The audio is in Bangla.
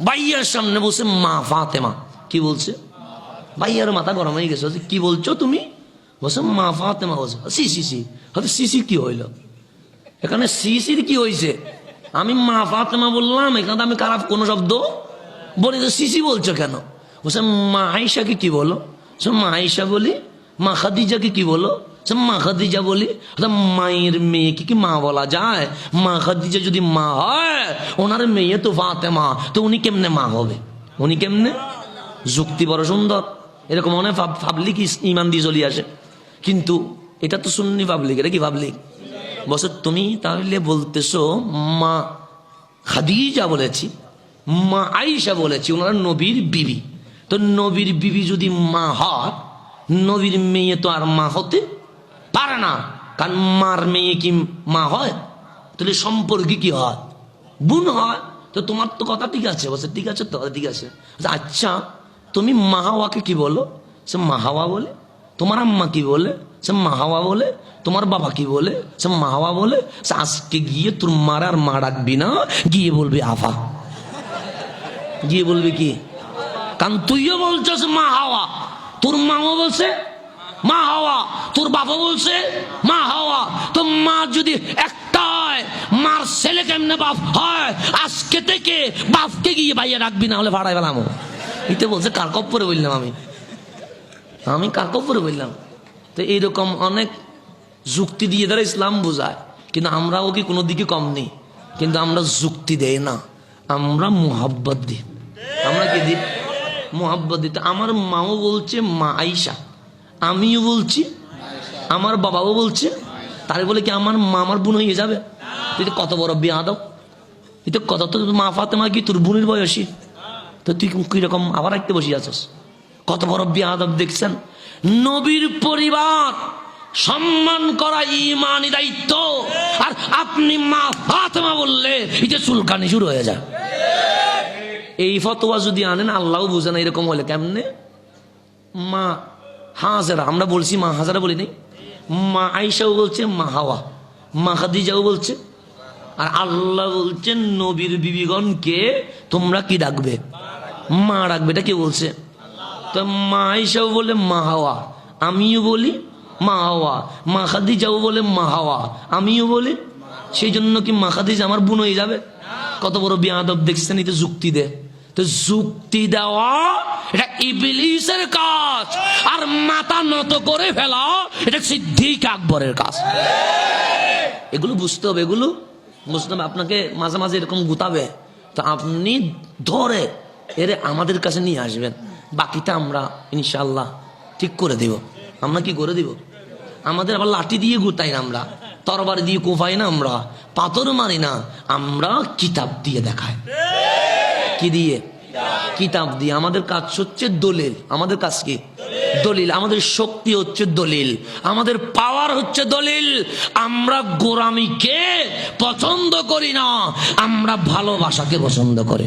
ভাইয়ার সামনে বসে মা ফাতেমা কি বলছে, ভাইয়ার মাথা গরম হয়ে গেছে, কি বলছো তুমি? বলছে মা ফাতেমা বলছে। সি সি সি, হয়তো সিসি কি হইল এখানে, সিসির কি হয়েছে? আমি মা ফাতেমা বললাম, এখানে আমি খারাপ কোনো শব্দ বলি তো সিসি বলছো কেন? বলছে মা আয়েশাকে কি বলো? মা আয়েশা বলি। মা খাদিজাকে কি বলো? মা খাদিজা বলি। মায়ের মেয়েকে কি মা বলা যায়? মা খাদিজা যদি মা হয়, ওনার মেয়ে তো ফাতেমা, তো উনি কেমনে মা হবে? উনি কেমনে? যুক্তি বড় সুন্দর, এরকম অনেক পাবলিক ইমান দিয়ে চলে আসে, কিন্তু এটা তো সুন্নি পাবলিক, এটা কি পাবলিক? বলছে তুমি তাহলে বলতেছো মা খাদিজা বলেছি, মা আয়েশা বলেছি, ওনারা নবীর বিবি, তো নবীর বিবি যদি মা হয়, নবীর মেয়ে তো আর মা হতে পারে না, কারণ মার মেয়ে কি মা হয়? তাহলে সম্পর্কে কি হয়? বোন হয়। তো তোমার তো কথা ঠিক আছে। বলছে ঠিক আছে তো, ঠিক আছে। আচ্ছা তুমি মাহাওয়াকে কি বলো? সে মাহাওয়া বলে। তোমার আম্মা কি বলে? সে মাহাওয়া বলে। তোমার বাবা কি বলে? সে মাহাওয়া বলে। আজকে গিয়ে তোর মার আর মা ডাকবি না, গিয়ে বলবি আফা, গিয়ে বলবি কি? কারণ তুইও বলছিস মা হাওয়া, তোর মাও বলছে মা হাওয়া, তোর বাবা বলছে মা হাওয়া, তো মা যদি একটা হয়, মার ছেলে কেমনে বাপ হয়? আজকে থেকে বাপকে গিয়ে ভাইয়া রাখবি, না হলে ভাড়ায় পেলাম। এতে বলছে কার কপ্পরে বললাম, আমি কার কপ্পরে বললাম? তো এইরকম অনেক যুক্তি দিয়ে তারা ইসলাম বোঝায়, কিন্তু আমরাও কি কোনো দিকে কম নেই, কিন্তু আমরা যুক্তি দেই না, আমরা মোহাব্বত দিই। আমরা কি দিই? মোহাব্বত দিতে। আমার মাও বলছে মা আয়েশা, আমিও বলছি, আমার বাবাও বলছে, তারে বলে কি আমার মা আমার বোন হয়ে যাবে? তুই তো কত বড় বেয়াদব, তুই তো কত, তো মা ফাতেমা কি তোর বোনের বয়সী, তো তুই কিরকম আবার একটা বসে আছিস? কত বড় বেয়াদব দেখছেন? নবীর পরিবার সম্মান করা ঈমানি দায়িত্ব, আর আপনি মা ফাতেমা বললে এটা চুলকানি শুরু হয়ে যায়। এই ফতোয়া যদি আনেন, আল্লাহও বুঝে না এরকম হলে কেমনে। মা হাজারা, আমরা বলছি মা হাজারা বলি নাই, মা আয়েশাও বলছে মা হাওয়া, মা খাদিজাও বলছে, আর আল্লাহ বলছেন নবীর বিবিগণকে তোমরা কি ডাকবে? মা ডাকবে। এটা কে বলছে? তো মা আয়েশাও বলে মা হাওয়া, আমিও বলি মা হাওয়া, মা খাদিজাও বলে মা হাওয়া, আমিও বলি। সেই জন্য কি মা খাদিজা আমার বোন হয়ে যাবে? কত বড় বেয়াদব দেখছেন। এটা যুক্তি দে, তো যুক্তি দেওয়া এটা ইবলিসের কাজ, আর মাথা নত করে ফেলা এটা সিদ্দিক আকবরের কাজ। এগুলো বুঝতে হবে, এগুলো বুঝতে হবে। আপনাকে মাঝে মাঝে এরকম গুতাবে, তো আপনি ধরে এরে আমাদের কাছে নিয়ে আসবেন, বাকিটা আমরা ইনশাল্লাহ ঠিক করে দিব। আমরা কি করে দিব? আমাদের আবার লাঠি দিয়ে গুতাই না, আমরা তরবারি দিয়ে কোফাই না, আমরা পাথর মারি না, আমরা কিতাব দিয়ে দেখাই। কি দিয়ে? কিতাব দিয়ে। আমাদের কাজ হচ্ছে দলিল। আমাদের কাজ কি? দলিল। আমাদের শক্তি হচ্ছে দলিল, আমাদের পাওয়ার হচ্ছে দলিল। আমরা গোরামিকে পছন্দ করি না, আমরা ভালোবাসাকে পছন্দ করি।